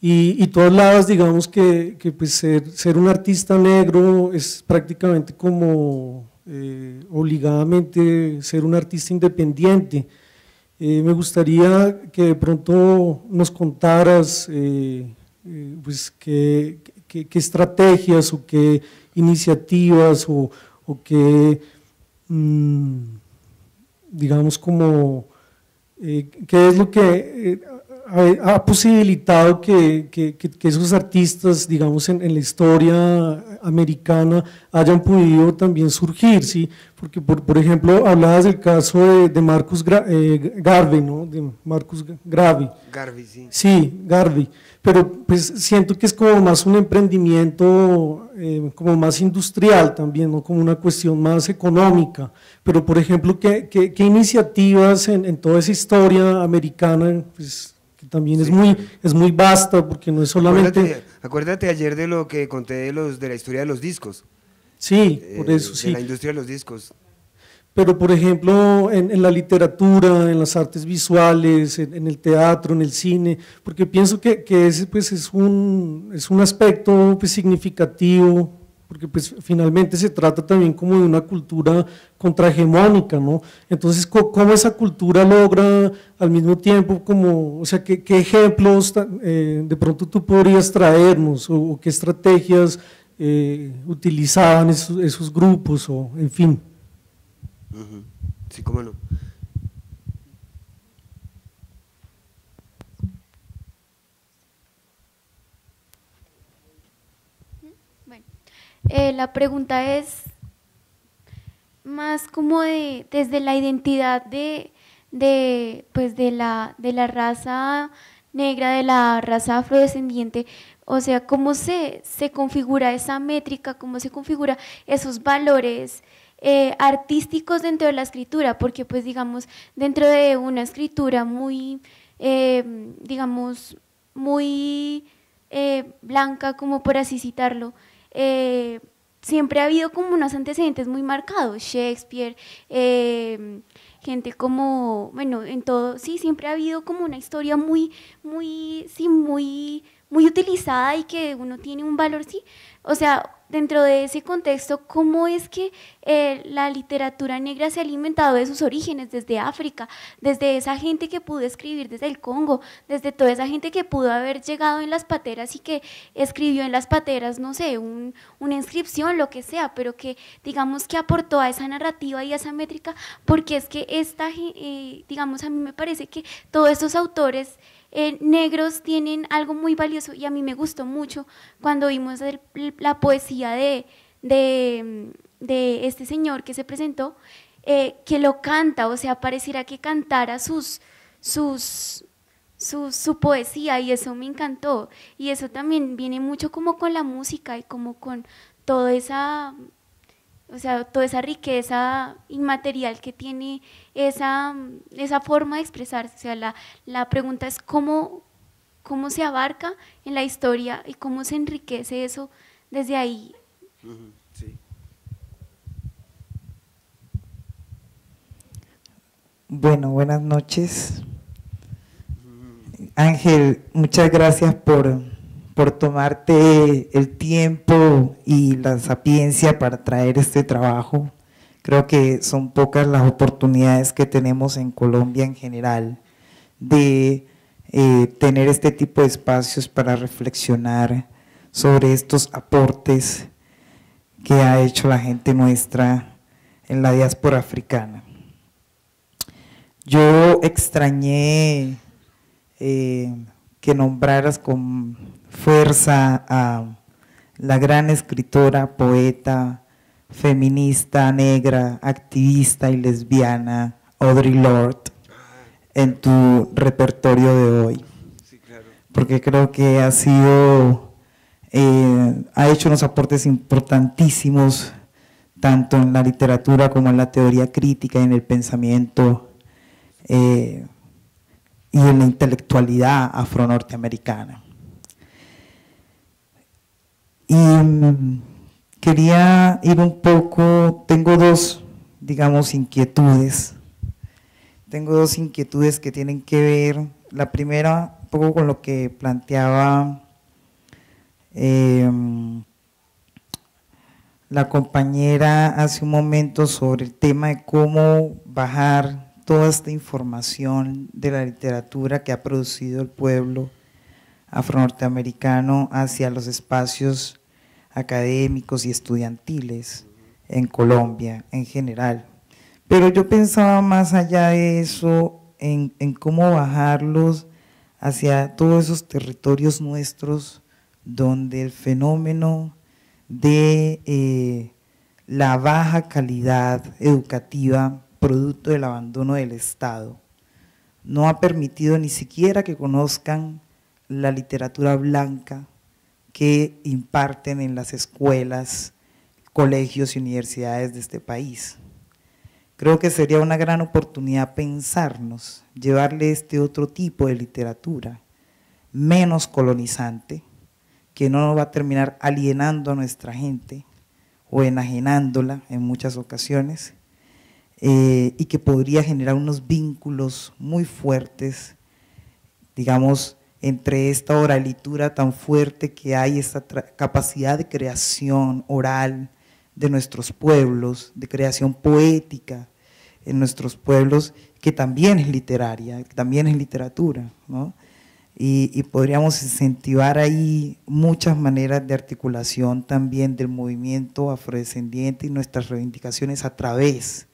Y tú hablabas, digamos, que pues ser un artista negro es prácticamente como obligadamente ser un artista independiente. Me gustaría que de pronto nos contaras pues qué estrategias o qué iniciativas o qué, digamos, como qué es lo que ha posibilitado que esos artistas, digamos, en la historia americana hayan podido también surgir, ¿sí? Porque, por ejemplo, hablabas del caso de Marcus Garvey, ¿no? De Marcus Garvey. Garvey, sí. Sí, Garvey. Pero pues siento que es como más un emprendimiento como más industrial también, ¿no? Como una cuestión más económica. Pero, por ejemplo, ¿qué iniciativas en toda esa historia americana, pues, que también sí, es muy vasta, porque no es solamente… Acuérdate ayer de lo que conté de la historia de los discos. Sí, por eso sí. De la industria de los discos. pero por ejemplo en la literatura, en las artes visuales, en el teatro, en el cine, porque pienso que ese pues es un aspecto pues significativo, porque pues finalmente se trata también como de una cultura contrahegemónica, ¿no? Entonces, ¿cómo esa cultura logra al mismo tiempo como, o sea, qué ejemplos de pronto tú podrías traernos o qué estrategias utilizaban esos grupos o en fin? Sí, cómo no. Bueno, la pregunta es más como desde la identidad pues de la raza negra, de la raza afrodescendiente, o sea, cómo se configura esa métrica, cómo se configura esos valores artísticos dentro de la escritura, porque pues digamos, dentro de una escritura muy, digamos, muy blanca, como por así citarlo, siempre ha habido como unos antecedentes muy marcados, Shakespeare, gente como, bueno, en todo, sí, siempre ha habido como una historia muy utilizada y que uno tiene un valor, sí, o sea, dentro de ese contexto, ¿cómo es que la literatura negra se ha alimentado de sus orígenes, desde África, desde esa gente que pudo escribir desde el Congo, desde toda esa gente que pudo haber llegado en las pateras y que escribió en las pateras, no sé, una inscripción, lo que sea, pero que digamos que aportó a esa narrativa y a esa métrica, porque es que digamos, a mí me parece que todos estos autores negros tienen algo muy valioso y a mí me gustó mucho cuando vimos la poesía de este señor que se presentó, que lo canta, o sea, pareciera que cantara su poesía, y eso me encantó, y eso también viene mucho como con la música y como con toda esa, o sea, toda esa riqueza inmaterial que tiene esa forma de expresarse. O sea, la pregunta es cómo se abarca en la historia y cómo se enriquece eso desde ahí. Sí. Bueno, buenas noches. Ángel, muchas gracias por tomarte el tiempo y la sapiencia para traer este trabajo. Creo que son pocas las oportunidades que tenemos en Colombia en general de tener este tipo de espacios para reflexionar sobre estos aportes que ha hecho la gente nuestra en la diáspora africana. Yo extrañé que nombraras con fuerza a la gran escritora, poeta, feminista, negra, activista y lesbiana Audre Lorde en tu repertorio de hoy. Sí, claro. Porque creo que ha hecho unos aportes importantísimos tanto en la literatura como en la teoría crítica y en el pensamiento y en la intelectualidad afro-norteamericana. Y quería ir un poco, tengo dos, digamos, inquietudes. Tengo dos inquietudes que tienen que ver, la primera un poco con lo que planteaba la compañera hace un momento sobre el tema de cómo bajar toda esta información de la literatura que ha producido el pueblo afro-norteamericano hacia los espacios académicos y estudiantiles en Colombia en general. Pero yo pensaba más allá de eso en cómo bajarlos hacia todos esos territorios nuestros donde el fenómeno de la baja calidad educativa producto del abandono del Estado no ha permitido ni siquiera que conozcan la literatura blanca que imparten en las escuelas, colegios y universidades de este país. Creo que sería una gran oportunidad pensarnos, llevarle este otro tipo de literatura, menos colonizante, que no va a terminar alienando a nuestra gente o enajenándola en muchas ocasiones, y que podría generar unos vínculos muy fuertes, digamos, entre esta oralitura tan fuerte que hay, esta capacidad de creación oral de nuestros pueblos, de creación poética en nuestros pueblos, que también es literaria, que también es literatura, ¿no? Y podríamos incentivar ahí muchas maneras de articulación también del movimiento afrodescendiente y nuestras reivindicaciones a través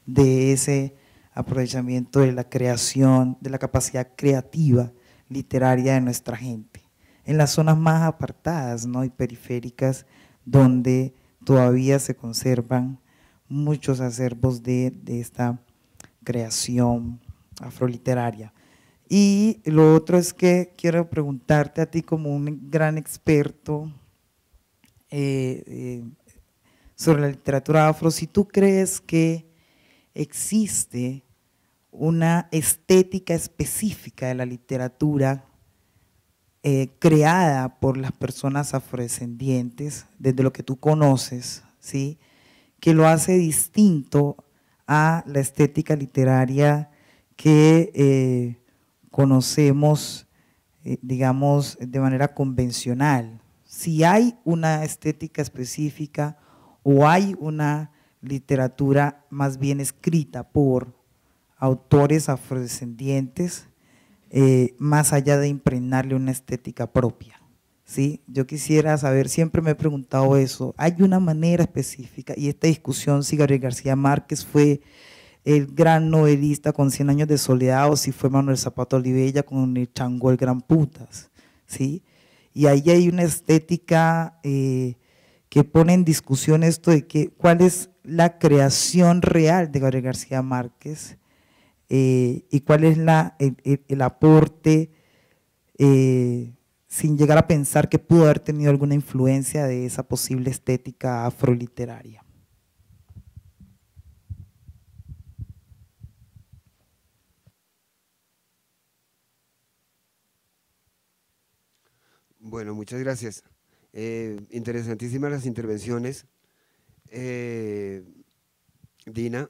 de ese aprovechamiento de la creación, de la capacidad creativa literaria de nuestra gente, en las zonas más apartadas, ¿no?, y periféricas, donde todavía se conservan muchos acervos de esta creación afroliteraria. Y lo otro es que quiero preguntarte a ti, como un gran experto sobre la literatura afro, si tú crees que existe una estética específica de la literatura creada por las personas afrodescendientes, desde lo que tú conoces, ¿sí?, que lo hace distinto a la estética literaria que conocemos, digamos, de manera convencional. Si hay una estética específica o hay una literatura más bien escrita por autores afrodescendientes, más allá de impregnarle una estética propia, ¿sí? Yo quisiera saber, siempre me he preguntado eso, ¿hay una manera específica? Y esta discusión, si Gabriel García Márquez fue el gran novelista con 100 años de soledad, o si fue Manuel Zapata Olivella con el Chango el Gran Putas, ¿sí? Y ahí hay una estética que pone en discusión esto de que cuál es la creación real de Gabriel García Márquez, y cuál es el aporte, sin llegar a pensar que pudo haber tenido alguna influencia de esa posible estética afroliteraria. Bueno, muchas gracias. Interesantísimas las intervenciones. Dina,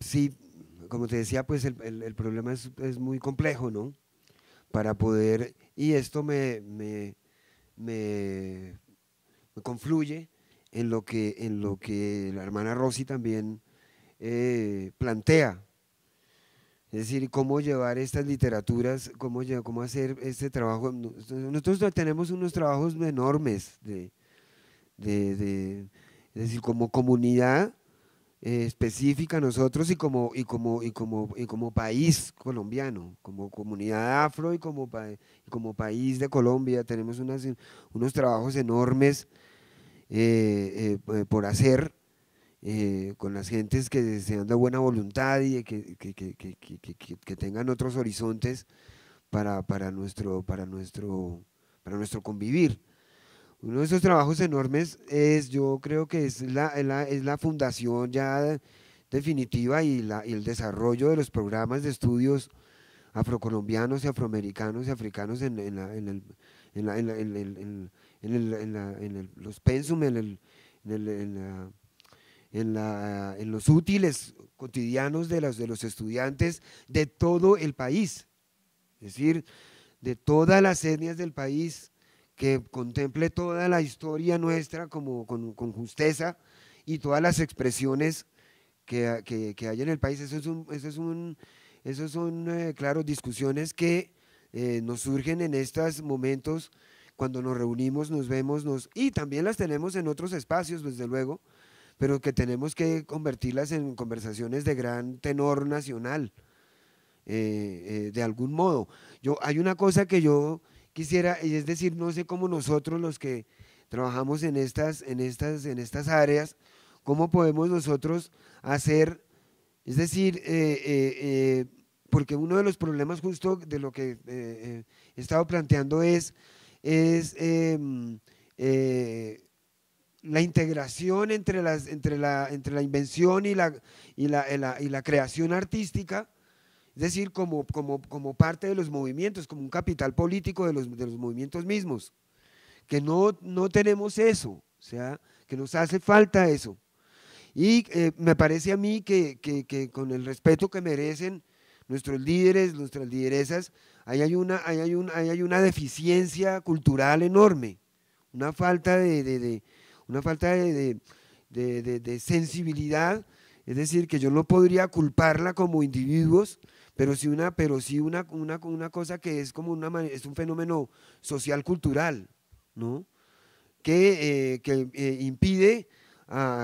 sí, como te decía, pues el problema es muy complejo, ¿no? Para poder, y esto me confluye en lo que la hermana Rosy también plantea. Es decir, cómo llevar estas literaturas, cómo hacer este trabajo. Nosotros tenemos unos trabajos enormes es decir, como comunidad específica nosotros y como país colombiano, como comunidad afro y como país de Colombia, tenemos unos trabajos enormes por hacer. Con las gentes que sean de buena voluntad y que tengan otros horizontes para nuestro convivir. Uno de esos trabajos enormes yo creo que es la fundación ya definitiva y el desarrollo de los programas de estudios afrocolombianos y afroamericanos y africanos en los pensum, en los útiles cotidianos de los estudiantes de todo el país, es decir, de todas las etnias del país, que contemple toda la historia nuestra con justeza y todas las expresiones que hay en el país. Eso son claro, discusiones que nos surgen en estos momentos cuando nos reunimos, nos vemos, y también las tenemos en otros espacios, desde luego, pero que tenemos que convertirlas en conversaciones de gran tenor nacional, de algún modo. Hay una cosa que yo quisiera, y es decir, no sé cómo nosotros los que trabajamos en estas áreas, cómo podemos nosotros hacer, es decir, porque uno de los problemas justo de lo que he estado planteando es la integración entre la invención y la creación artística, es decir, como parte de los movimientos, como un capital político de los movimientos mismos, que no tenemos eso, o sea, que nos hace falta eso. Y me parece a mí que con el respeto que merecen nuestros líderes, nuestras lideresas, ahí hay una deficiencia cultural enorme, una falta de sensibilidad, es decir, que yo no podría culparla como individuos, pero sí una cosa que es como es un fenómeno social cultural, ¿no? Que impide,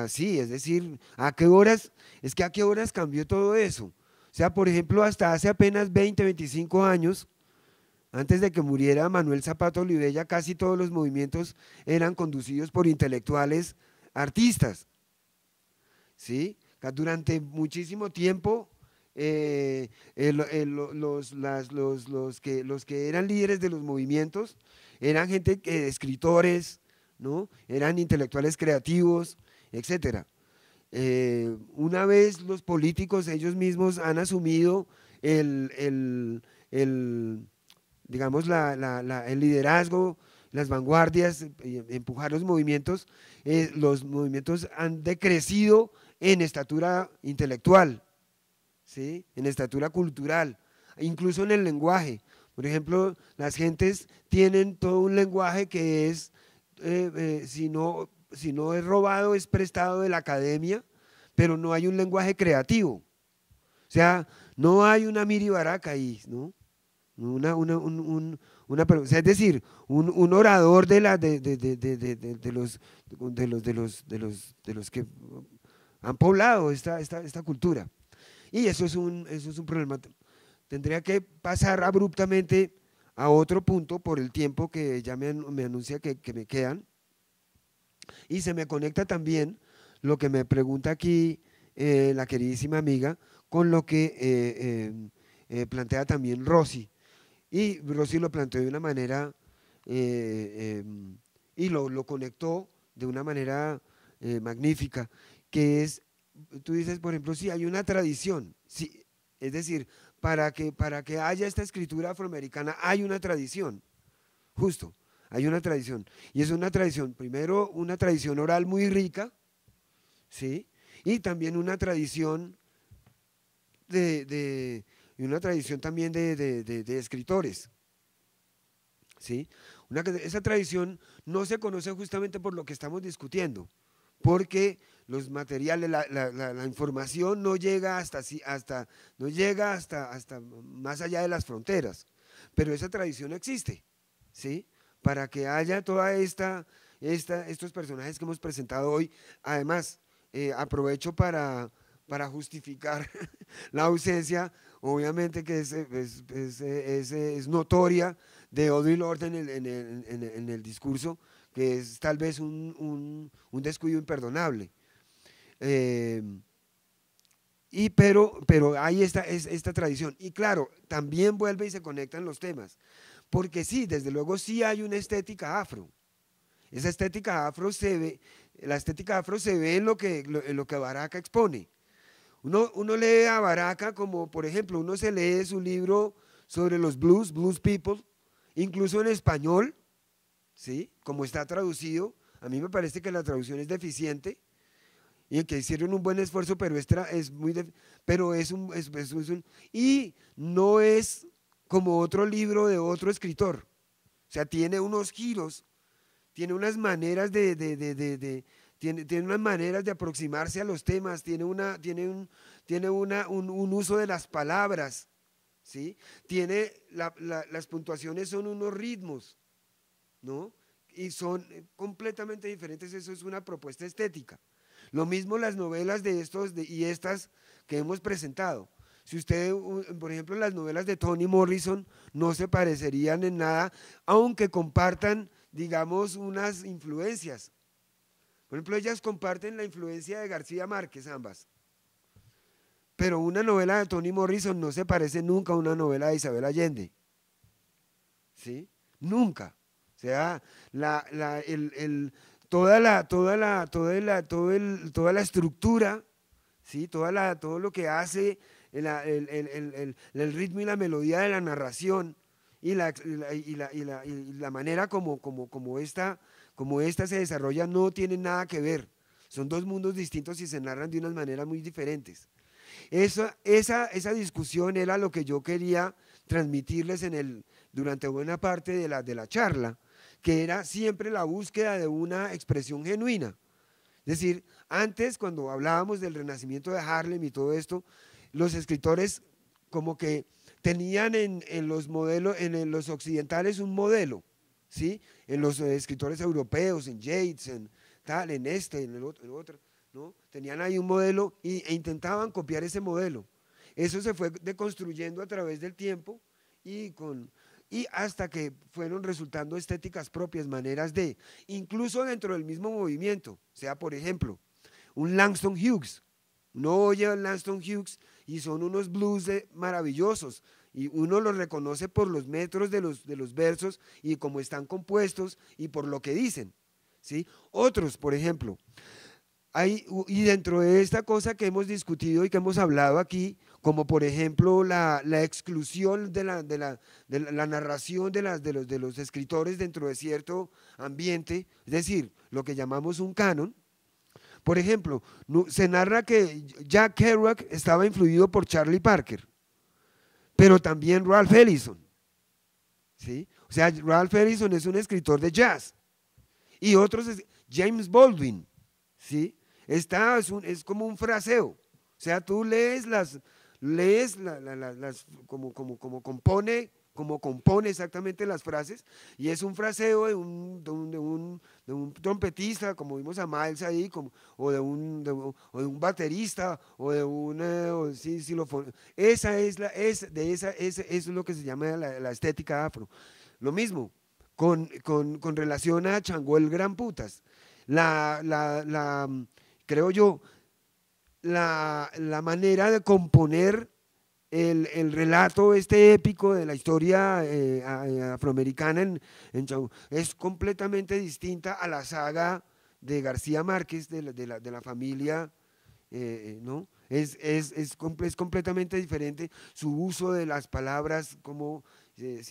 sí, es decir, ¿a qué horas cambió todo eso? O sea, por ejemplo, hasta hace apenas 20, 25 años, antes de que muriera Manuel Zapata Olivella, casi todos los movimientos eran conducidos por intelectuales artistas, ¿sí? Durante muchísimo tiempo, los que eran líderes de los movimientos eran gente, escritores, ¿no? Eran intelectuales creativos, etcétera. Una vez los políticos ellos mismos han asumido digamos, el liderazgo, las vanguardias, empujar los movimientos han decrecido en estatura intelectual, ¿sí? En estatura cultural, incluso en el lenguaje. Por ejemplo, las gentes tienen todo un lenguaje que es, si no es robado, es prestado de la academia, pero no hay un lenguaje creativo. O sea, no hay una Miri Baraka ahí, ¿no? O sea, es decir, un orador de los que han poblado esta cultura. Y eso es un problema. Tendría que pasar abruptamente a otro punto por el tiempo que ya me anuncia que me quedan. Y se me conecta también lo que me pregunta aquí la queridísima amiga con lo que plantea también Rosy. Y Rosy lo planteó de una manera y lo conectó de una manera magnífica, que es, tú dices, por ejemplo, si hay una tradición, sí, es decir, para que haya esta escritura afroamericana hay una tradición, justo, hay una tradición, y es una tradición, primero una tradición oral muy rica, ¿sí? Y también una tradición y una tradición también de escritores, ¿sí? Esa tradición no se conoce justamente por lo que estamos discutiendo, porque los materiales, la información no llega hasta más allá de las fronteras, pero esa tradición existe, ¿sí? Para que haya toda estos personajes que hemos presentado hoy. Además, aprovecho para justificar la ausencia, obviamente que es notoria, de Audre Lorde en el discurso, que es tal vez un descuido imperdonable. Pero hay esta tradición. Y claro, también vuelve y se conectan los temas, porque sí, desde luego sí hay una estética afro. Esa estética afro la estética afro se ve en lo que Baraka expone. Uno lee a Baraka como, por ejemplo, uno se lee su libro sobre los blues people, incluso en español, ¿sí? Como está traducido. A mí me parece que la traducción es deficiente y que hicieron un buen esfuerzo, pero y no es como otro libro de otro escritor. O sea, tiene unos giros, tiene unas maneras tiene unas maneras de aproximarse a los temas, tiene un uso de las palabras, ¿sí? Las puntuaciones son unos ritmos, ¿no? Y son completamente diferentes, eso es una propuesta estética. Lo mismo las novelas de estas que hemos presentado. Si usted, por ejemplo, las novelas de Toni Morrison no se parecerían en nada, aunque compartan, digamos, unas influencias. Por ejemplo, ellas comparten la influencia de García Márquez, ambas. Pero una novela de Toni Morrison no se parece nunca a una novela de Isabel Allende. ¿Sí? Nunca. O sea, toda la estructura, ¿sí? Todo lo que hace el ritmo y la melodía de la narración y la manera como esta se desarrolla no tiene nada que ver. O son dos mundos distintos y se narran de unas maneras muy diferentes. Esa discusión era lo que yo quería transmitirles durante buena parte de la charla, que era siempre la búsqueda de una expresión genuina. Es decir, antes cuando hablábamos del renacimiento de Harlem y todo esto, los escritores como que tenían en los modelos, en los occidentales un modelo, ¿sí? En los escritores europeos, en Yeats, en el otro, ¿no? Tenían ahí un modelo e intentaban copiar ese modelo. Eso se fue deconstruyendo a través del tiempo y hasta que fueron resultando estéticas propias, maneras de, incluso dentro del mismo movimiento, sea por ejemplo, un Langston Hughes. Uno oye a Langston Hughes y son unos blues maravillosos y uno los reconoce por los metros de los versos y cómo están compuestos y por lo que dicen, ¿sí? Otros, por ejemplo, y dentro de esta cosa que hemos discutido y que hemos hablado aquí, como por ejemplo la exclusión de la narración de los escritores dentro de cierto ambiente, es decir, lo que llamamos un canon. Por ejemplo, se narra que Jack Kerouac estaba influido por Charlie Parker, pero también Ralph Ellison, ¿sí? O sea, Ralph Ellison es un escritor de jazz, y otros, James Baldwin, ¿sí? Es como un fraseo, o sea, tú lees como compone exactamente las frases, y es un fraseo de un trompetista, como vimos a Miles ahí, o de un baterista, o de un xilófono. Eso es lo que se llama la estética afro. Lo mismo con relación a Changó el Gran Putas. Creo yo, la manera de componer el relato épico de la historia afroamericana en Changó es completamente distinta a la saga de García Márquez de la familia, ¿no? Es completamente diferente su uso de las palabras, como de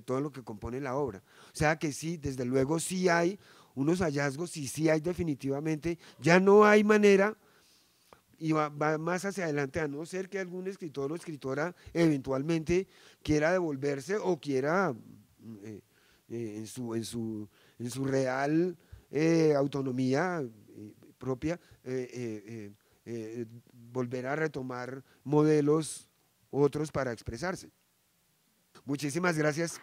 todo lo que compone la obra. O sea que sí, desde luego sí hay unos hallazgos, y sí hay definitivamente, ya no hay manera, y va más hacia adelante, a no ser que algún escritor o escritora eventualmente quiera devolverse o quiera en su real autonomía propia volver a retomar modelos otros para expresarse. Muchísimas gracias.